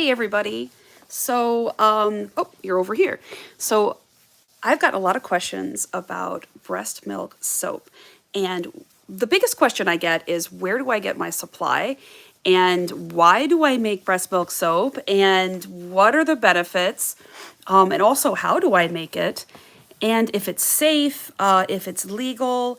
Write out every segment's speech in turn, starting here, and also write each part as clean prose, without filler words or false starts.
Hey everybody. Oh, you're over here. So I've got a lot of questions about breast milk soap. And the biggest question I get is where do I get my supply? And why do I make breast milk soap? And what are the benefits? And also, how do I make it? And if it's safe, if it's legal,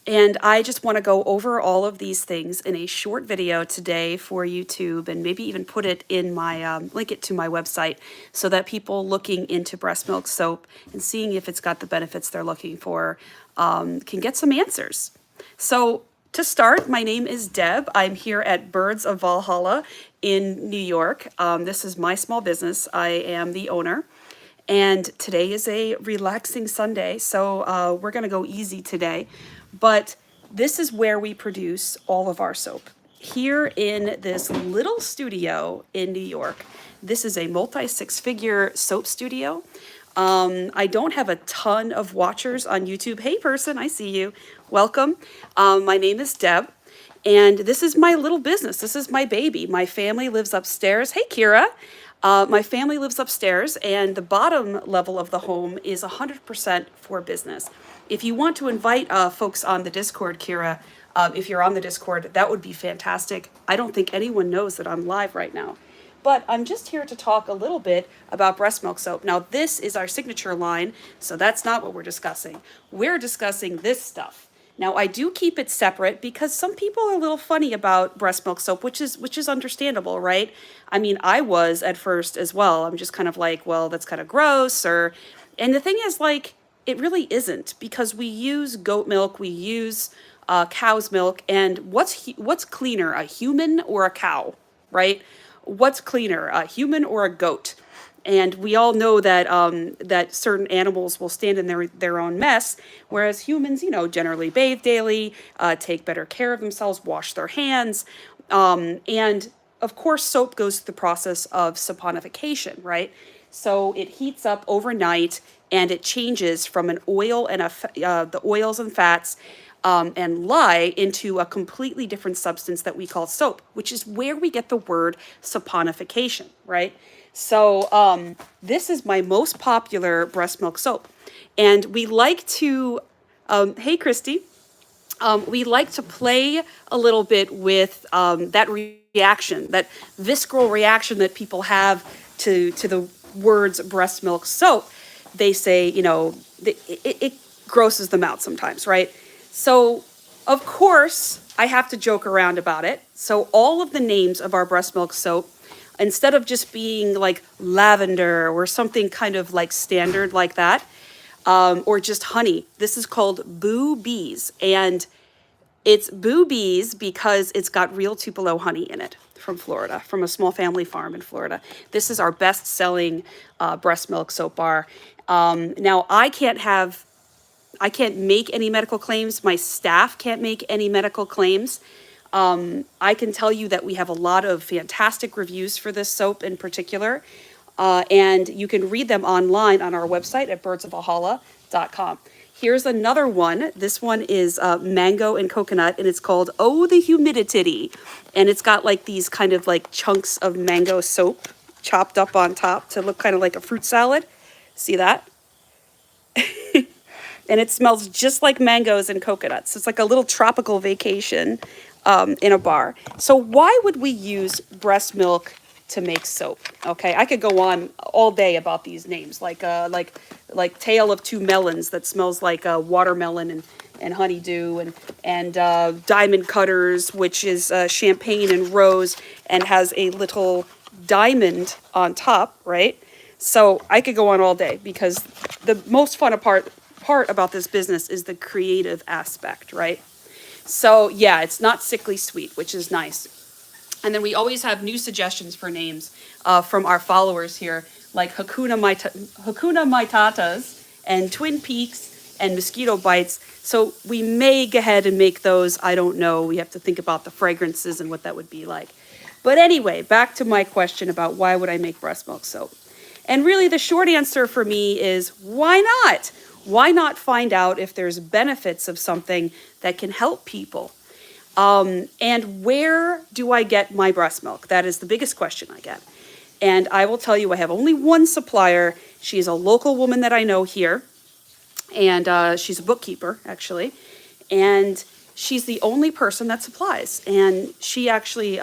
and I just want to go over all of these things in a short video today for YouTube and maybe even put it in my, link it to my website so that people looking into breast milk soap and seeing if it's got the benefits they're looking for can get some answers. So to start, my name is Deb. I'm here at Birds of Valhalla in New York. This is my small business. I am the owner. And today is a relaxing Sunday, so we're going to go easy today. But this is where we produce all of our soap. Here in this little studio in New York. This is a multi-six-figure soap studio. I don't have a ton of watchers on YouTube. Hey person, I see you. Welcome. My name is Deb. And this is my little business. This is my baby. My family lives upstairs. Hey, Kira. My family lives upstairs, and the bottom level of the home is 100% for business. If you want to invite folks on the Discord, Kira, if you're on the Discord, that would be fantastic. I don't think anyone knows that I'm live right now. But I'm just here to talk a little bit about breast milk soap. Now, this is our signature line, so that's not what we're discussing. We're discussing this stuff. Now, I do keep it separate because some people are a little funny about breast milk soap, which is understandable, right? I mean, I was at first as well. I'm just kind of like, well, that's kind of gross, and the thing is, like, it really isn't, because we use goat milk, we use cow's milk, and what's cleaner, a human or a cow, right? What's cleaner, a human or a goat? And we all know that that certain animals will stand in their own mess, whereas humans, generally bathe daily, take better care of themselves, wash their hands, and of course, soap goes through the process of saponification, right? So it heats up overnight, and it changes from an oil and the oils and fats and lye into a completely different substance that we call soap, which is where we get the word saponification, right? So this is my most popular breast milk soap. And we like to, hey Christy, we like to play a little bit with that reaction, that visceral reaction that people have to the words breast milk soap. They say, it grosses them out sometimes, right? So, of course, I have to joke around about it. So all of the names of our breast milk soap, instead of just being like lavender or something kind of like standard like that, or just honey, this is called Boo Bees. And it's Boo Bees because it's got real Tupelo honey in it from Florida, from a small family farm in Florida. This is our best-selling breast milk soap bar. Now, I can't make any medical claims. My staff can't make any medical claims. I can tell you that we have a lot of fantastic reviews for this soap in particular, and you can read them online on our website at birdsofvalhalla.com. Here's another one. This one is mango and coconut, and it's called Oh, the Humidity. And it's got like these kind of like chunks of mango soap chopped up on top to look kind of like a fruit salad. See that? And it smells just like mangoes and coconuts. It's like a little tropical vacation in a bar. So why would we use breast milk to make soap? Okay, I could go on all day about these names, like Tale of Two Melons that smells like watermelon and honeydew, and Diamond Cutters, which is champagne and rose and has a little diamond on top, right? So I could go on all day because the most fun part about this business is the creative aspect, right? So yeah, it's not sickly sweet, which is nice. And then we always have new suggestions for names from our followers here, like Hakuna Maitatas and Twin Peaks and Mosquito Bites. So we may go ahead and make those. I don't know. We have to think about the fragrances and what that would be like. But anyway, back to my question about why would I make breast milk soap? And really the short answer for me is why not? Why not find out if there's benefits of something that can help people? And where do I get my breast milk? That is the biggest question I get. And I will tell you, I have only one supplier. She's a local woman that I know here, and she's a bookkeeper, actually. And she's the only person that supplies. And she actually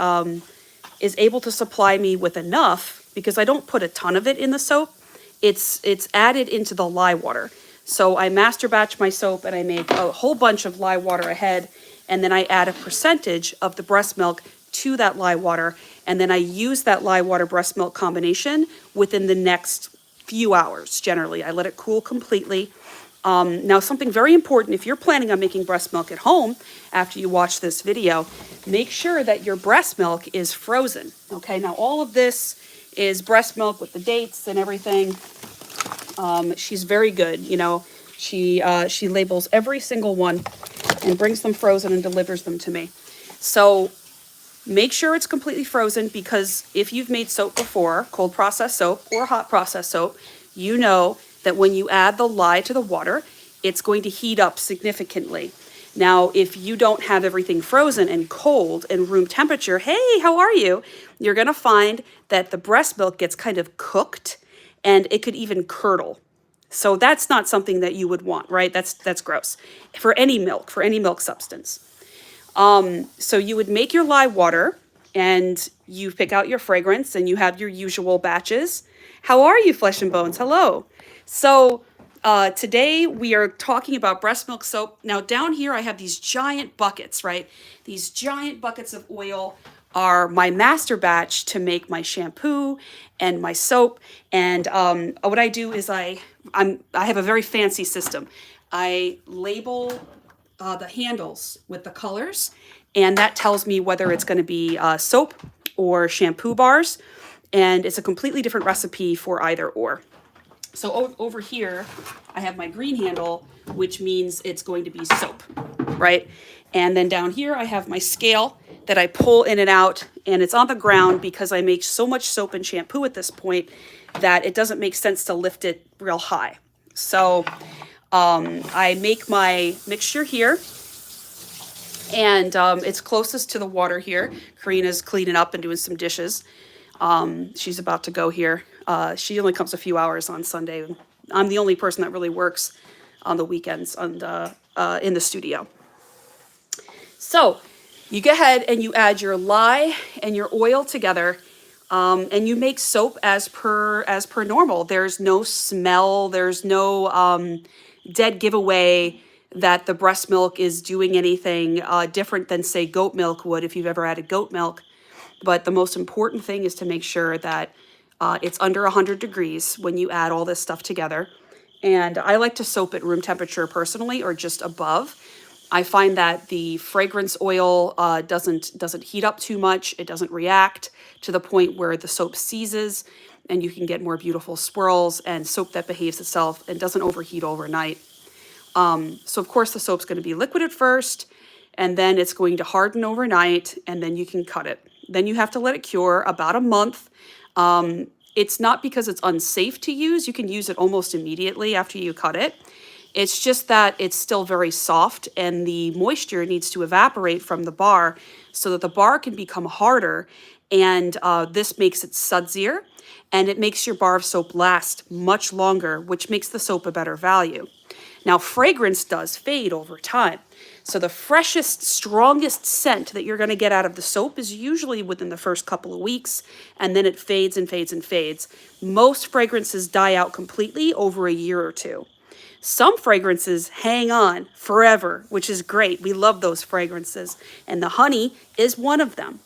is able to supply me with enough because I don't put a ton of it in the soap. It's added into the lye water. So I master batch my soap and I make a whole bunch of lye water ahead, and then I add a percentage of the breast milk to that lye water, and then I use that lye water breast milk combination within the next few hours. Generally, I let it cool completely. Now, something very important, if you're planning on making breast milk at home after you watch this video, make sure that your breast milk is frozen. Okay, now all of this is breast milk with the dates and everything. She's very good, you know. She labels every single one and brings them frozen and delivers them to me. So make sure it's completely frozen, because if you've made soap before, cold process soap or hot process soap, you know that when you add the lye to the water, it's going to heat up significantly. Now, if you don't have everything frozen and cold and room temperature, hey, how are you? You're going to find that the breast milk gets kind of cooked and it could even curdle. So that's not something that you would want, right? That's gross for any milk substance. So you would make your lye water and you pick out your fragrance and you have your usual batches. How are you, Flesh and Bones? Hello. So today we are talking about breast milk soap. Now down here I have these giant buckets, right? These giant buckets of oil are my master batch to make my shampoo and my soap. And what I do is I have a very fancy system. I label the handles with the colors, and that tells me whether it's going to be soap or shampoo bars, and it's a completely different recipe for either or. So over here, I have my green handle, which means it's going to be soap, right? And then down here, I have my scale that I pull in and out, and it's on the ground because I make so much soap and shampoo at this point that it doesn't make sense to lift it real high. So I make my mixture here, and it's closest to the water here. Karina's cleaning up and doing some dishes. She's about to go here. She only comes a few hours on Sunday. I'm the only person that really works on the weekends in the studio. So you go ahead and you add your lye and your oil together, and you make soap as per normal. There's no smell. There's no dead giveaway that the breast milk is doing anything different than, say, goat milk would if you've ever added goat milk. But the most important thing is to make sure that it's under 100 degrees when you add all this stuff together. And I like to soap at room temperature personally, or just above. I find that the fragrance oil doesn't heat up too much. It doesn't react to the point where the soap seizes, and you can get more beautiful swirls and soap that behaves itself and doesn't overheat overnight. So of course the soap's going to be liquid at first, and then it's going to harden overnight, and then you can cut it. Then you have to let it cure about a month. It's not because it's unsafe to use. You can use it almost immediately after you cut it. It's just that it's still very soft, and the moisture needs to evaporate from the bar so that the bar can become harder, and this makes it sudsier, and it makes your bar of soap last much longer, which makes the soap a better value. Now, fragrance does fade over time. So the freshest, strongest scent that you're going to get out of the soap is usually within the first couple of weeks, and then it fades and fades and fades. Most fragrances die out completely over a year or two. Some fragrances hang on forever, which is great. We love those fragrances, and the honey is one of them.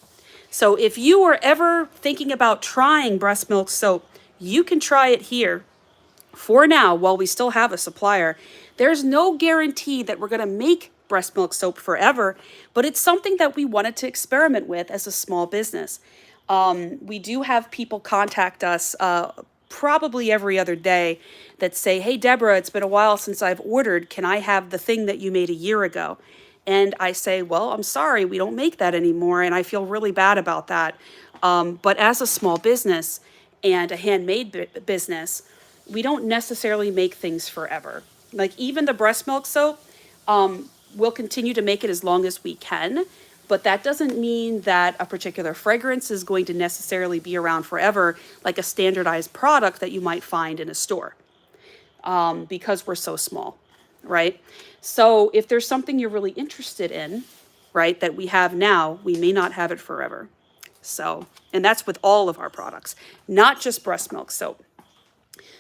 So if you are ever thinking about trying breast milk soap, you can try it here. For now, while we still have a supplier, there's no guarantee that we're going to make breast milk soap forever, but it's something that we wanted to experiment with as a small business. We do have people contact us probably every other day that say, hey, Deborah, it's been a while since I've ordered. Can I have the thing that you made a year ago? And I say, well, I'm sorry, we don't make that anymore, and I feel really bad about that. But as a small business and a handmade business, we don't necessarily make things forever. Like even the breast milk soap, we'll continue to make it as long as we can. But that doesn't mean that a particular fragrance is going to necessarily be around forever, like a standardized product that you might find in a store, because we're so small, right? So if there's something you're really interested in, right, that we have now, we may not have it forever. So, and that's with all of our products, not just breast milk soap.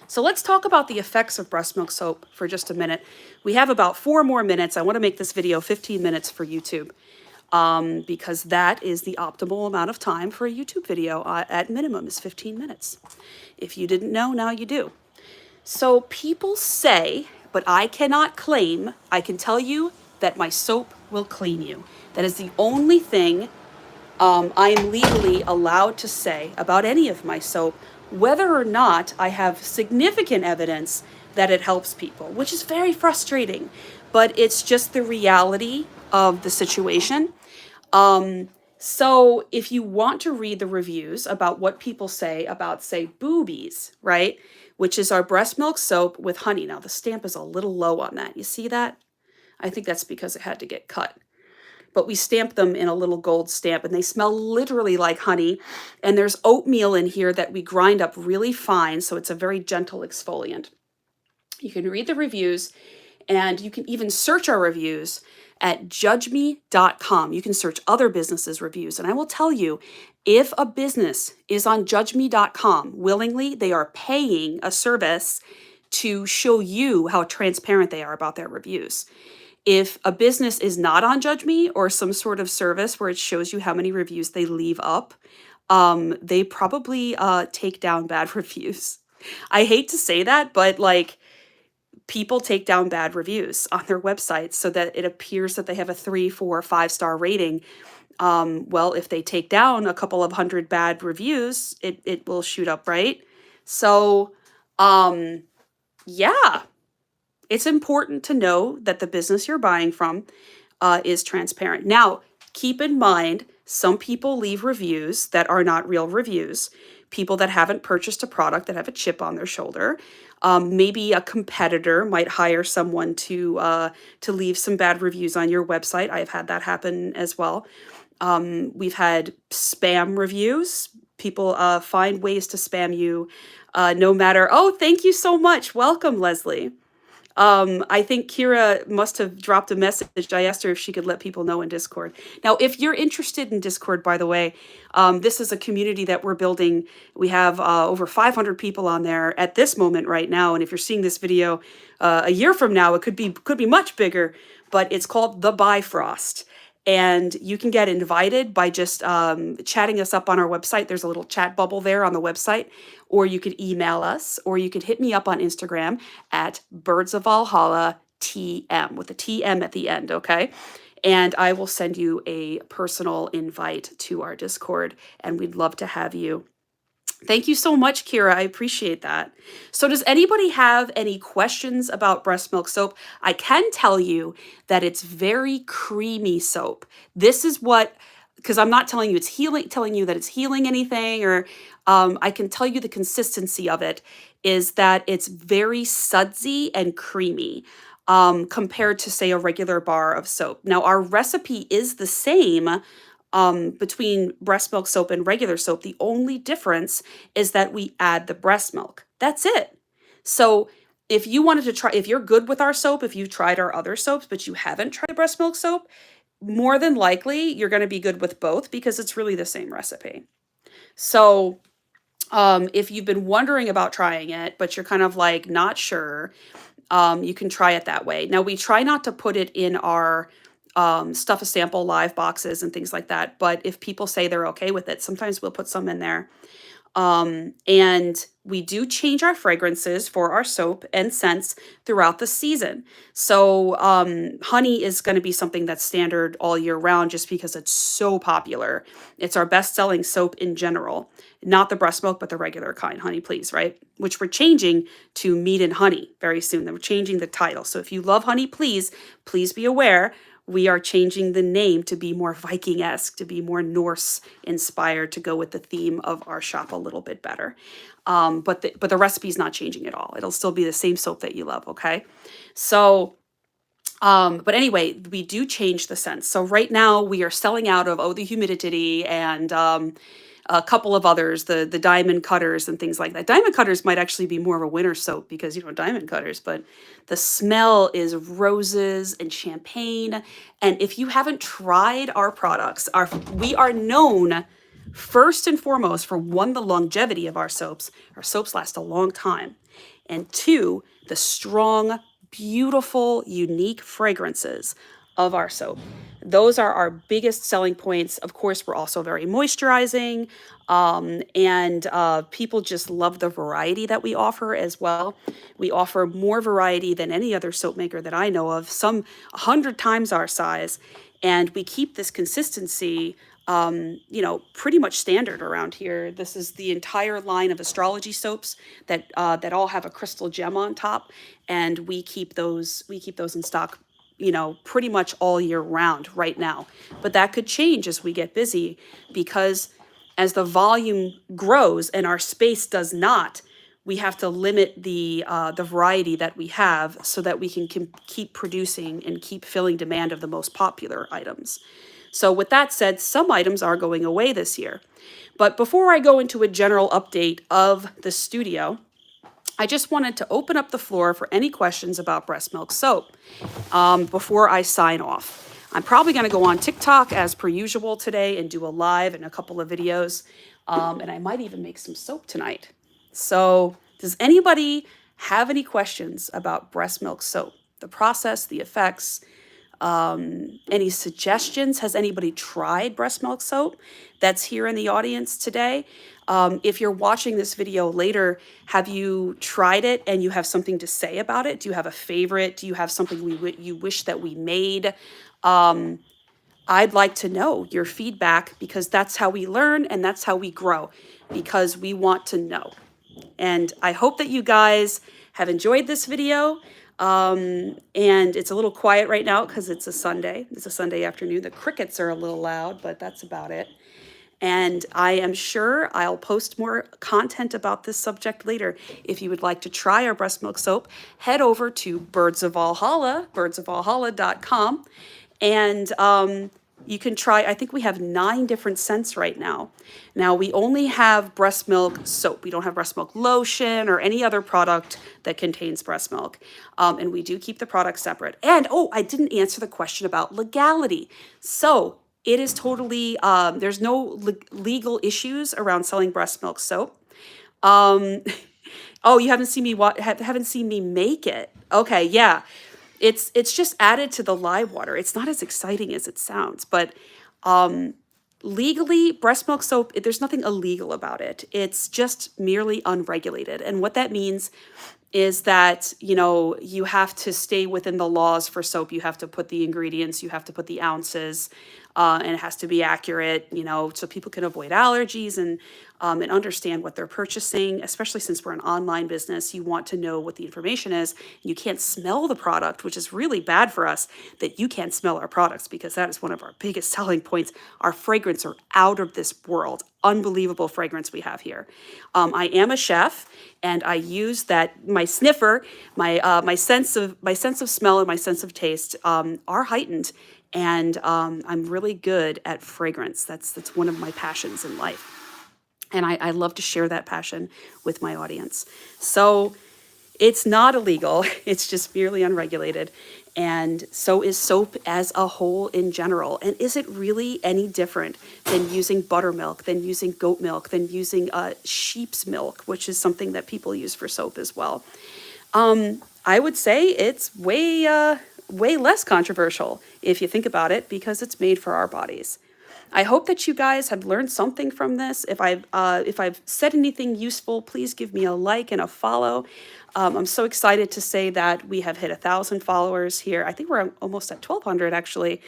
So let's talk about the effects of breast milk soap for just a minute. We have about 4 more minutes. I want to make this video 15 minutes for YouTube, because that is the optimal amount of time for a YouTube video. At minimum is 15 minutes. If you didn't know, now you do. So people say, but I cannot claim, I can tell you that my soap will clean you. That is the only thing I am legally allowed to say about any of my soap, whether or not I have significant evidence that it helps people, which is very frustrating, but it's just the reality of the situation. So if you want to read the reviews about what people say about, say, boobies, right, which is our breast milk soap with honey. Now the stamp is a little low on that. You see that? I think that's because it had to get cut. But we stamp them in a little gold stamp, and they smell literally like honey. And there's oatmeal in here that we grind up really fine, so it's a very gentle exfoliant. You can read the reviews, and you can even search our reviews at judgeme.com. You can search other businesses' reviews, and I will tell you, if a business is on judgeme.com willingly, they are paying a service to show you how transparent they are about their reviews. If a business is not on Judge Me or some sort of service where it shows you how many reviews they leave up, they probably take down bad reviews. I hate to say that, but like, people take down bad reviews on their websites so that it appears that they have a 3, 4, 5-star rating. Well, if they take down a couple of hundred bad reviews, it will shoot up, right? So, yeah. It's important to know that the business you're buying from is transparent. Now, keep in mind, some people leave reviews that are not real reviews. People that haven't purchased a product, that have a chip on their shoulder. Maybe a competitor might hire someone to leave some bad reviews on your website. I've had that happen as well. We've had spam reviews. People find ways to spam you no matter. Oh, thank you so much. Welcome, Leslie. I think Kira must have dropped a message. I asked her if she could let people know in Discord. Now, if you're interested in Discord, by the way, this is a community that we're building. We have over 500 people on there at this moment right now. And if you're seeing this video a year from now, it could be much bigger, but it's called The Bifrost. And you can get invited by just chatting us up on our website. There's a little chat bubble there on the website. Or you could email us, or you could hit me up on Instagram at Birds of Valhalla TM with a TM at the end, okay? And I will send you a personal invite to our Discord, and we'd love to have you. Thank you so much, Kira. I appreciate that. So does anybody have any questions about breast milk soap? I can tell you that it's very creamy soap. This is what, because I'm not telling you it's healing, telling you that it's healing anything, or I can tell you the consistency of it is that it's very sudsy and creamy compared to, say, a regular bar of soap. Now, our recipe is the same between breast milk soap and regular soap. The only difference is that we add the breast milk. That's it. So if you wanted to try, if you're good with our soap, if you've tried our other soaps, but you haven't tried the breast milk soap, more than likely you're going to be good with both because it's really the same recipe. So if you've been wondering about trying it, but you're kind of like not sure, you can try it that way. Now, we try not to put it in our stuff a sample live boxes and things like that. But if people say they're okay with it, sometimes we'll put some in there. And we do change our fragrances for our soap and scents throughout the season. So honey is going to be something that's standard all year round just because it's so popular. It's our best-selling soap in general. Not the breast milk, but the regular kind, Honey Please, right? Which we're changing to Meat and Honey very soon. We're changing the title. So if you love Honey Please, please be aware we are changing the name to be more Viking-esque, to be more Norse-inspired, to go with the theme of our shop a little bit better. But the recipe's not changing at all. It'll still be the same soap that you love, okay? So But anyway, we do change the scents. So right now we are selling out of Oh the Humidity and a couple of others, the Diamond Cutters and things like that. Diamond Cutters might actually be more of a winter soap because, you know, Diamond Cutters, but the smell is roses and champagne. And if you haven't tried our products, we are known first and foremost for one, the longevity of our soaps. Our soaps last a long time. And two, the strong, beautiful, unique fragrances of our soap. Those are our biggest selling points. Of course, we're also very moisturizing, and people just love the variety that we offer as well. We offer more variety than any other soap maker that I know of, some 100 times our size, and we keep this consistency you know, pretty much standard around here. This is the entire line of astrology soaps that that all have a crystal gem on top, and we keep those in stock, you know, pretty much all year round right now. But that could change as we get busy, because as the volume grows and our space does not, we have to limit the variety that we have so that we can keep producing and keep filling demand of the most popular items. So with that said, some items are going away this year. But before I go into a general update of the studio, I just wanted to open up the floor for any questions about Breastmilk Soap before I sign off. I'm probably going to go on TikTok as per usual today and do a live and a couple of videos. And I might even make some soap tonight. So does anybody have any questions about Breastmilk Soap? The process, the effects, any suggestions? Has anybody tried Breastmilk Soap that's here in the audience today? If you're watching this video later, have you tried it and you have something to say about it? Do you have a favorite? Do you have something you wish that we made? I'd like to know your feedback, because that's how we learn and that's how we grow, because we want to know. And I hope that you guys have enjoyed this video. And it's a little quiet right now because it's a Sunday. It's a Sunday afternoon. The crickets are a little loud, but that's about it. And I am sure I'll post more content about this subject later. If you would like to try our Breastmilk Soap, head over to Birds of Valhalla, birdsofvalhalla.com. And you can try, I think we have 9 different scents right now. Now, we only have breast milk soap. We don't have breast milk lotion or any other product that contains breast milk. And we do keep the products separate. And, oh, I didn't answer the question about legality. So it is totally, there's no legal issues around selling breast milk soap. Oh, you haven't seen me haven't seen me make it. Okay, yeah. It's just added to the lye water. It's not as exciting as it sounds, but legally, breast milk soap, there's nothing illegal about it. It's just merely unregulated. And what that means is that, you know, you have to stay within the laws for soap. You have to put the ingredients, you have to put the ounces, and it has to be accurate, you know, so people can avoid allergies and understand what they're purchasing. Especially since we're an online business, you want to know what the information is. You can't smell the product, which is really bad for us that you can't smell our products, because that is one of our biggest selling points. Our fragrance are out of this world. Unbelievable fragrance we have here. I am a chef, and I use that, my sniffer, my sense of smell and my sense of taste are heightened. And I'm really good at fragrance. That's one of my passions in life. And I love to share that passion with my audience. So it's not illegal. It's just merely unregulated. And so is soap as a whole in general. And is it really any different than using buttermilk, than using goat milk, than using sheep's milk, which is something that people use for soap as well? I would say it's way less controversial if you think about it, because it's made for our bodies. I hope that you guys have learned something from this. If I've said anything useful, please give me a like and a follow. I'm so excited to say that we have hit 1,000 followers here. I think we're almost at 1,200 actually,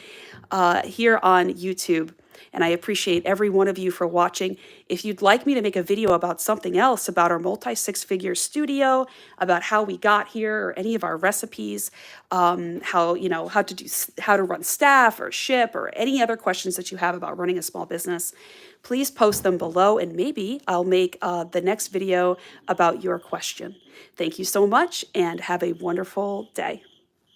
here on YouTube. And I appreciate every one of you for watching. If you'd like me to make a video about something else, about our multi-6-figure studio, about how we got here, or any of our recipes, how to run staff or ship, or any other questions that you have about running a small business, please post them below, and maybe I'll make the next video about your question. Thank you so much, and have a wonderful day.